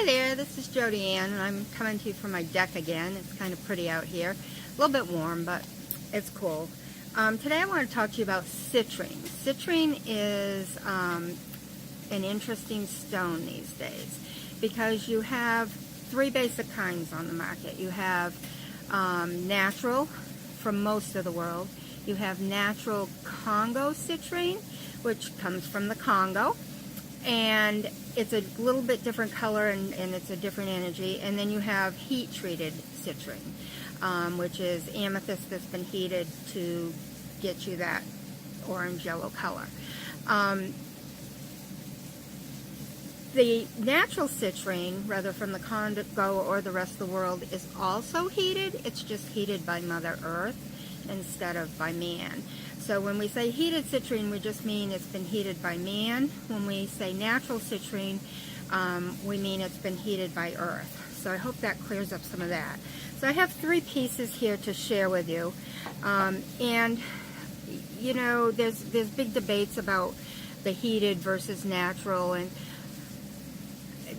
Hi there, this is Jody Ann, and I'm coming to you from my deck again. It's kind of pretty out here. A little bit warm, but it's cool. Today I want to talk to you about citrine. Citrine is an interesting stone these days because you have three basic kinds on the market. You have natural from most of the world. You have natural Congo citrine, which comes from the Congo, and it's a little bit different color and it's a different energy. And then you have heat-treated citrine, which is amethyst that's been heated to get you that orange-yellow color. The natural citrine, whether from the Congo or the rest of the world, is also heated. It's just heated by Mother Earth instead of by man. So when we say heated citrine, we just mean it's been heated by man. When we say natural citrine, we mean it's been heated by Earth. So I hope that clears up some of that. So I have three pieces here to share with you. And, you know, there's big debates about the heated versus natural, and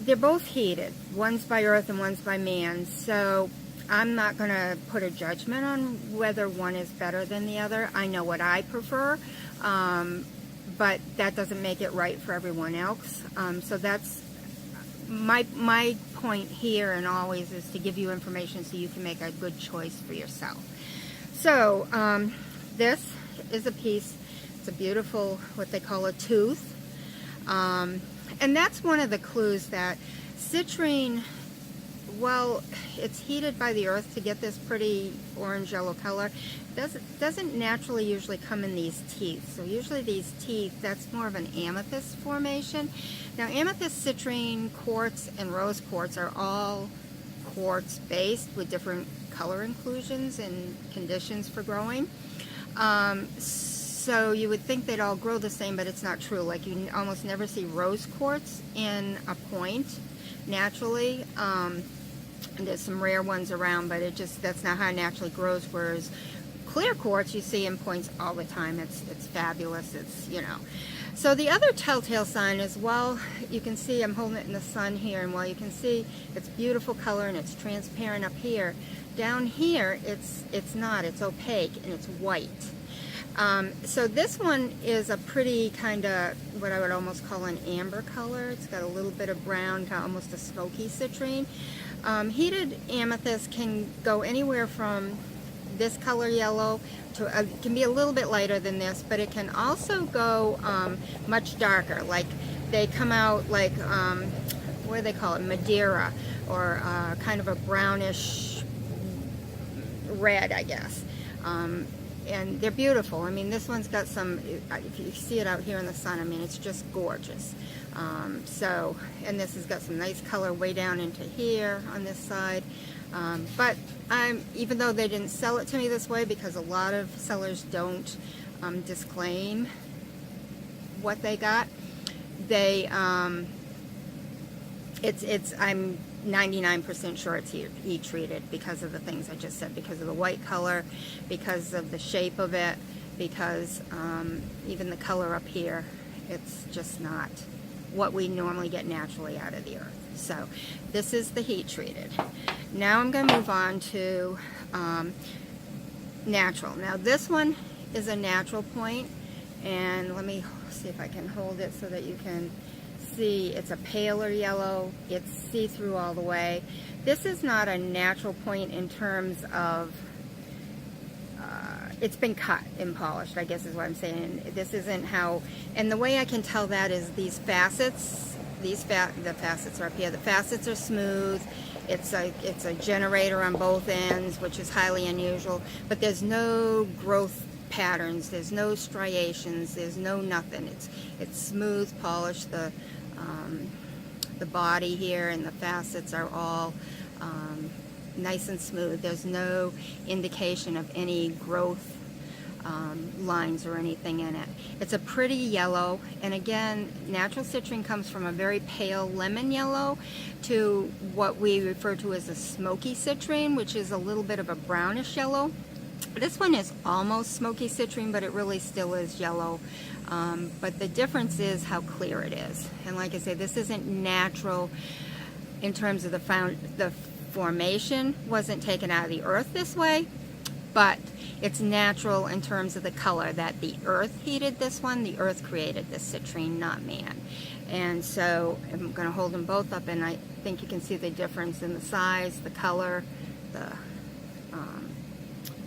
they're both heated. One's by Earth and one's by man. So I'm not going to put a judgment on whether one is better than the other. I know what I prefer, but that doesn't make it right for everyone else. So that's my point here and always, is to give you information so you can make a good choice for yourself. So this is a piece. It's a beautiful, what they call a tooth. And that's one of the clues that citrine, well, it's heated by the earth to get this pretty orange-yellow color. Doesn't naturally usually come in these teeth. So usually these teeth, that's more of an amethyst formation. Now, amethyst, citrine, quartz, and rose quartz are all quartz-based with different color inclusions and conditions for growing. So you would think they'd all grow the same, but it's not true. Like, you almost never see rose quartz in a point naturally. There's some rare ones around, but that's not how it naturally grows. Whereas clear quartz you see in points all the time. It's fabulous. It's, you know. So the other telltale sign is, well, you can see I'm holding it in the sun here, and while you can see it's beautiful color and it's transparent up here, down here it's not. It's opaque and it's white. So this one is a pretty kind of what I would almost call an amber color. It's got a little bit of brown, kind of almost a smoky citrine. Heated amethyst can go anywhere from this color yellow to, it can be a little bit lighter than this, but it can also go much darker. Like, they come out like, what do they call it, Madeira, or kind of a brownish red, I guess. And they're beautiful. I mean, this one's got some, if you see it out here in the sun, I mean, it's just gorgeous. And this has got some nice color way down into here on this side. But even though they didn't sell it to me this way, because a lot of sellers don't disclaim what they got, I'm 99% sure it's heat treated because of the things I just said, because of the white color, because of the shape of it, because even the color up here, it's just not what we normally get naturally out of the earth. So this is the heat treated. Now I'm going to move on to natural. Now this one is a natural point, and let me see if I can hold it so that you can see. It's a paler yellow. It's see-through all the way. This is not a natural point in terms of it's been cut and polished, I guess is what I'm saying. This isn't how, and the way I can tell that is these facets. The facets are up here. The facets are smooth. It's a generator on both ends, which is highly unusual. But there's no growth patterns. There's no striations. There's no nothing. It's smooth, polished. The body here and the facets are all nice and smooth. There's no indication of any growth lines or anything in it. It's a pretty yellow, and again, natural citrine comes from a very pale lemon yellow to what we refer to as a smoky citrine, which is a little bit of a brownish yellow. This one is almost smoky citrine, but it really still is yellow. But the difference is how clear it is. And like I say, this isn't natural in terms of the formation wasn't taken out of the earth this way, but it's natural in terms of the color, that the earth heated this one. The earth created this citrine, not man. And so I'm going to hold them both up, and I think you can see the difference in the size, the color, the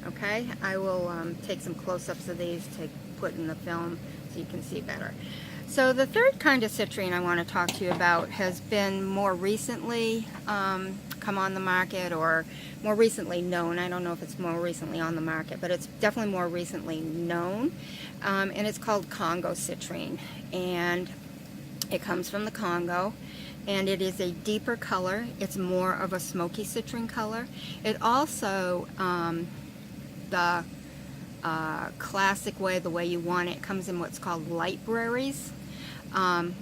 okay. I will take some close-ups of these to put in the film so you can see better. So the third kind of citrine I want to talk to you about has been more recently come on the market, or more recently known. I don't know if it's more recently on the market, but it's definitely more recently known. And it's called Congo citrine. And it comes from the Congo. And it is a deeper color. It's more of a smoky citrine color. It also, the classic way, the way you want it, comes in what's called libraries,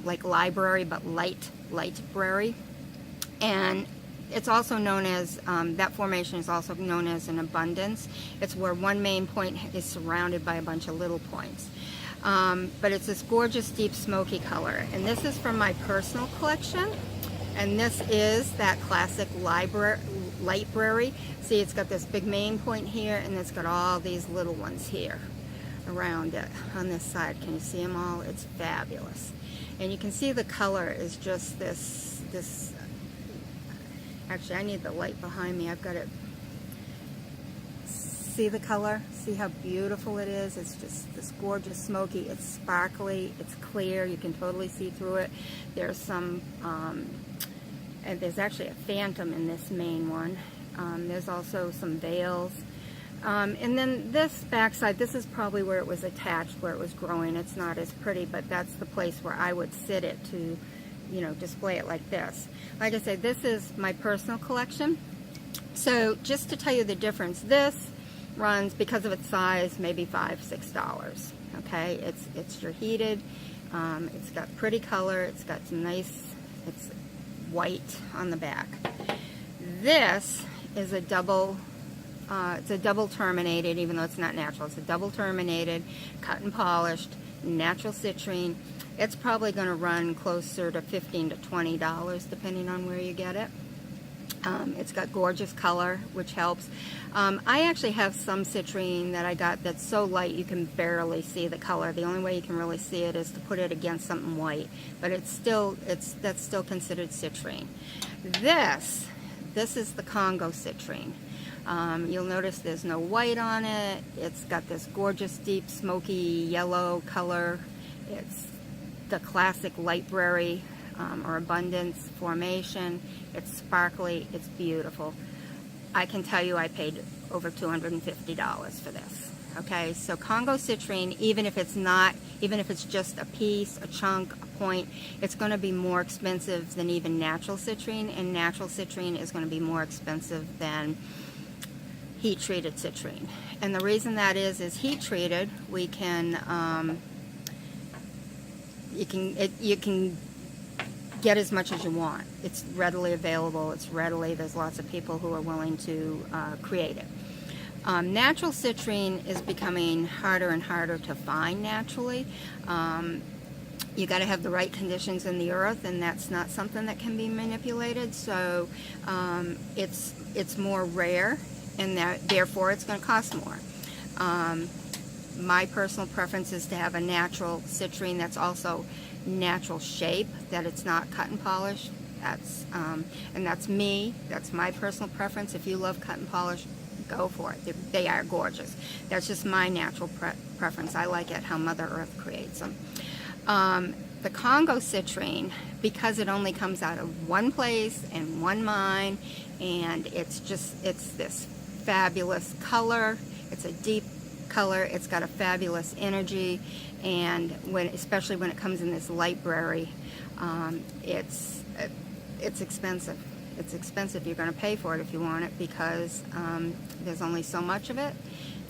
like library, but library. And it's also known as, that formation is also known as an abundance. It's where one main point is surrounded by a bunch of little points. But it's this gorgeous deep smoky color. And this is from my personal collection. And this is that classic library. See, it's got this big main point here, and it's got all these little ones here around it on this side. Can you see them all? It's fabulous. And you can see the color is just this, actually I need the light behind me. I've got it. See the color? See how beautiful it is? It's just this gorgeous smoky. It's sparkly. It's clear. You can totally see through it. There's some, and there's actually a phantom in this main one. There's also some veils. And then this backside, this is probably where it was attached, where it was growing. It's not as pretty, but that's the place where I would sit it to, you know, display it like this. Like I said, this is my personal collection. So just to tell you the difference, this runs, because of its size, maybe $5, $6. Okay, it's your heated. It's got pretty color. It's got some nice. It's white on the back. This is a double. It's a double terminated, even though it's not natural. It's a double terminated, cut and polished, natural citrine. It's probably going to run closer to $15 to $20, depending on where you get it. It's got gorgeous color, which helps. I actually have some citrine that I got that's so light you can barely see the color. The only way you can really see it is to put it against something white, but that's still considered citrine. This is the Congo citrine. You'll notice there's no white on it. It's got this gorgeous deep smoky yellow color. It's the classic library or abundance formation. It's sparkly. It's beautiful. I can tell you I paid over $250 for this. Okay, so Congo citrine, even if it's just a piece, a chunk, a point, it's going to be more expensive than even natural citrine, and natural citrine is going to be more expensive than heat treated citrine. And the reason that is heat treated, we can you can get as much as you want. It's readily available. There's lots of people who are willing to create it. Natural citrine is becoming harder and harder to find naturally. You got to have the right conditions in the earth, and that's not something that can be manipulated. So it's more rare, and therefore it's going to cost more. My personal preference is to have a natural citrine that's also natural shape, that it's not cut and polished. And that's me. That's my personal preference. If you love cut and polish, go for it. They are gorgeous. That's just my natural preference. I like it how Mother Earth creates them. The Congo citrine, because it only comes out of one place and one mine, and it's this fabulous color. It's a deep color. It's got a fabulous energy, and especially when it comes in this library, it's expensive. It's expensive. You're going to pay for it if you want it, because there's only so much of it,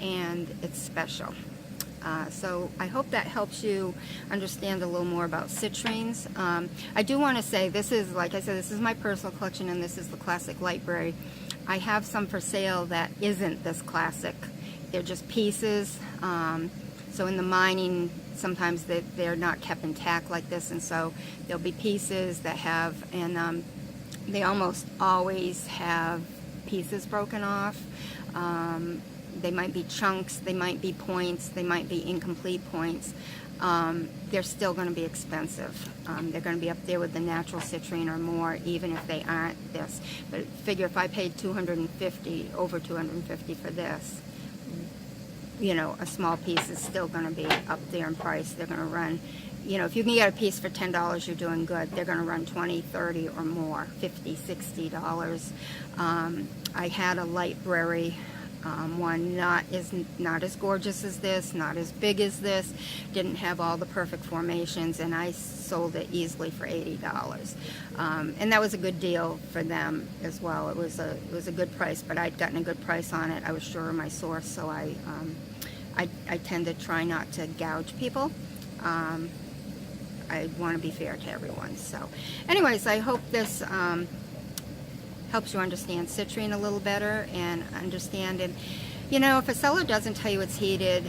and it's special. So I hope that helps you understand a little more about citrines. I do want to say, this is, like I said, this is my personal collection, and this is the classic library. I have some for sale that isn't this classic. They're just pieces. So in the mining, sometimes they're not kept intact like this, and so there'll be pieces that have, and they almost always have pieces broken off. They might be chunks, they might be points, they might be incomplete points. They're still going to be expensive. They're going to be up there with the natural citrine or more, even if they aren't this. But figure if I paid $250, over $250 for this, you know, a small piece is still going to be up there in price. They're going to run, you know, if you can get a piece for $10, you're doing good. They're going to run $20, $30 or more, $50, $60. I had a library one, not as gorgeous as this, not as big as this, didn't have all the perfect formations, and I sold it easily for $80. And that was a good deal for them as well. It was a good price, but I'd gotten a good price on it. I was sure of my source, so I tend to try not to gouge people. I want to be fair to everyone. So anyways, I hope this helps you understand citrine a little better and understand it. You know, if a seller doesn't tell you it's heated,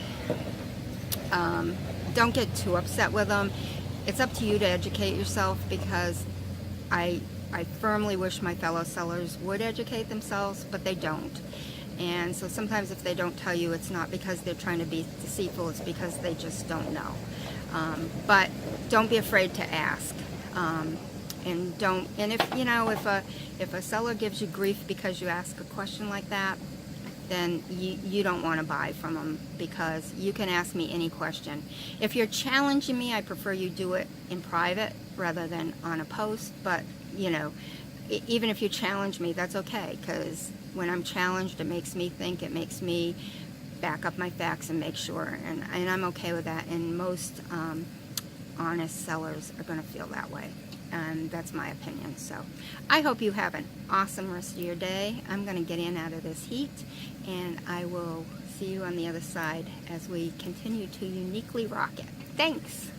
don't get too upset with them. It's up to you to educate yourself, because I firmly wish my fellow sellers would educate themselves, but they don't. And so sometimes if they don't tell you, it's not because they're trying to be deceitful, it's because they just don't know. But don't be afraid to ask. And if, you know, if a seller gives you grief because you ask a question like that, then you don't want to buy from them, because you can ask me any question. If you're challenging me, I prefer you do it in private rather than on a post. But, you know, even if you challenge me, that's okay, because when I'm challenged, it makes me think, it makes me back up my facts and make sure, and I'm okay with that. And most honest sellers are going to feel that way. And that's my opinion. So I hope you have an awesome rest of your day. I'm going to get in out of this heat, and I will see you on the other side as we continue to uniquely rock it. Thanks.